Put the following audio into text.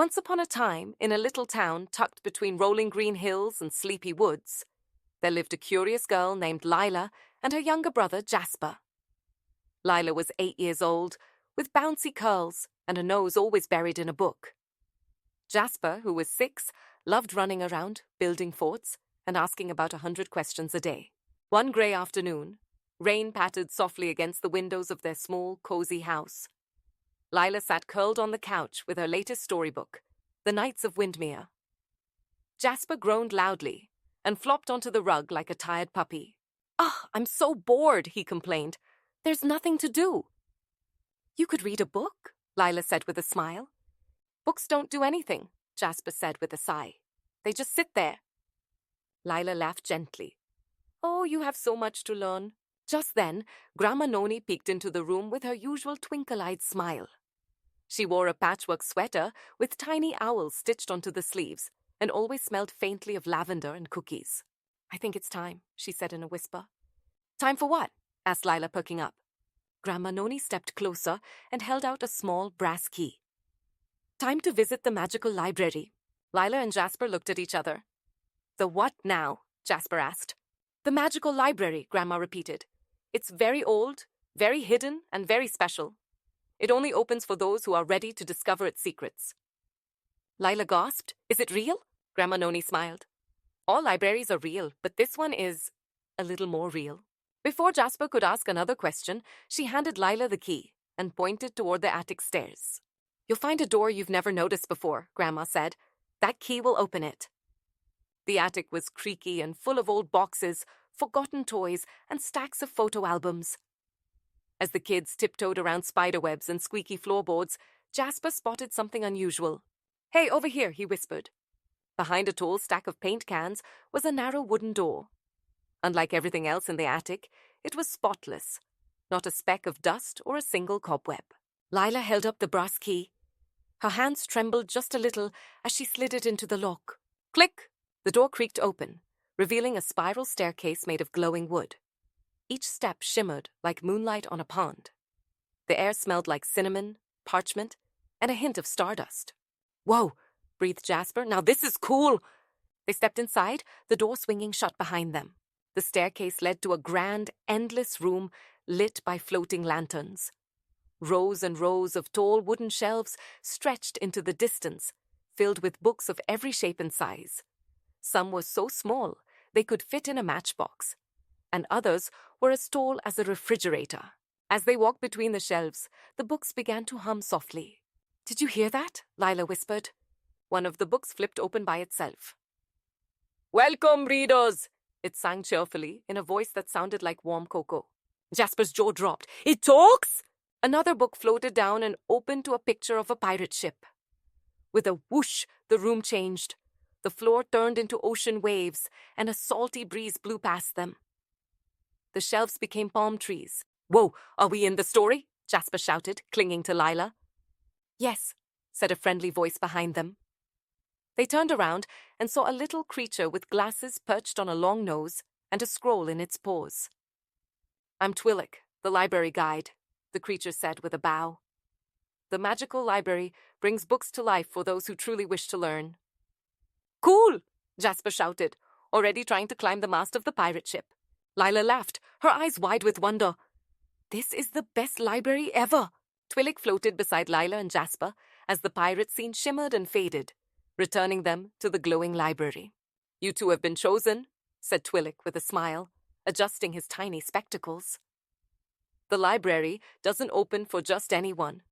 Once upon a time, in a little town tucked between rolling green hills and sleepy woods, there lived a curious girl named Lila and her younger brother Jasper. Lila was 8 years old, with bouncy curls and a nose always buried in a book. Jasper, who was 6, loved running around, building forts, and asking about 100 questions a day. One grey afternoon, rain pattered softly against the windows of their small, cozy house. Lila sat curled on the couch with her latest storybook, The Knights of Windmere. Jasper groaned loudly and flopped onto the rug like a tired puppy. I'm so bored," he complained. "There's nothing to do." "You could read a book," Lila said with a smile. "Books don't do anything," Jasper said with a sigh. "They just sit there." Lila laughed gently. "Oh, you have so much to learn." Just then, Grandma Noni peeked into the room with her usual twinkle-eyed smile. She wore a patchwork sweater with tiny owls stitched onto the sleeves and always smelled faintly of lavender and cookies. "I think it's time," she said in a whisper. "Time for what?" asked Lila, perking up. Grandma Noni stepped closer and held out a small brass key. "Time to visit the magical library." Lila and Jasper looked at each other. "The what now?" Jasper asked. "The magical library," Grandma repeated. "It's very old, very hidden, and very special. It only opens for those who are ready to discover its secrets." Lila gasped. "Is it real?" Grandma Noni smiled. "All libraries are real, but this one is a little more real." Before Jasper could ask another question, she handed Lila the key and pointed toward the attic stairs. "You'll find a door you've never noticed before," Grandma said. "That key will open it." The attic was creaky and full of old boxes, forgotten toys, and stacks of photo albums. As the kids tiptoed around spiderwebs and squeaky floorboards, Jasper spotted something unusual. "Hey, over here," he whispered. Behind a tall stack of paint cans was a narrow wooden door. Unlike everything else in the attic, it was spotless, not a speck of dust or a single cobweb. Lila held up the brass key. Her hands trembled just a little as she slid it into the lock. Click! The door creaked open, revealing a spiral staircase made of glowing wood. Each step shimmered like moonlight on a pond. The air smelled like cinnamon, parchment, and a hint of stardust. "Whoa!" breathed Jasper. "Now this is cool!" They stepped inside, the door swinging shut behind them. The staircase led to a grand, endless room lit by floating lanterns. Rows and rows of tall wooden shelves stretched into the distance, filled with books of every shape and size. Some were so small they could fit in a matchbox, and others were as tall as a refrigerator. As they walked between the shelves, the books began to hum softly. "Did you hear that?" Lila whispered. One of the books flipped open by itself. "Welcome, readers!" It sang cheerfully, in a voice that sounded like warm cocoa. Jasper's jaw dropped. "It talks?" Another book floated down and opened to a picture of a pirate ship. With a whoosh, the room changed. The floor turned into ocean waves, and a salty breeze blew past them. The shelves became palm trees. "Whoa, are we in the story?" Jasper shouted, clinging to Lila. "Yes," said a friendly voice behind them. They turned around and saw a little creature with glasses perched on a long nose and a scroll in its paws. "I'm Twillik, the library guide," the creature said with a bow. "The magical library brings books to life for those who truly wish to learn." "Cool!" Jasper shouted, already trying to climb the mast of the pirate ship. Lila laughed, her eyes wide with wonder. "This is the best library ever!" Twillik floated beside Lila and Jasper as the pirate scene shimmered and faded, returning them to the glowing library. "You two have been chosen," said Twillik with a smile, adjusting his tiny spectacles. "The library doesn't open for just anyone,"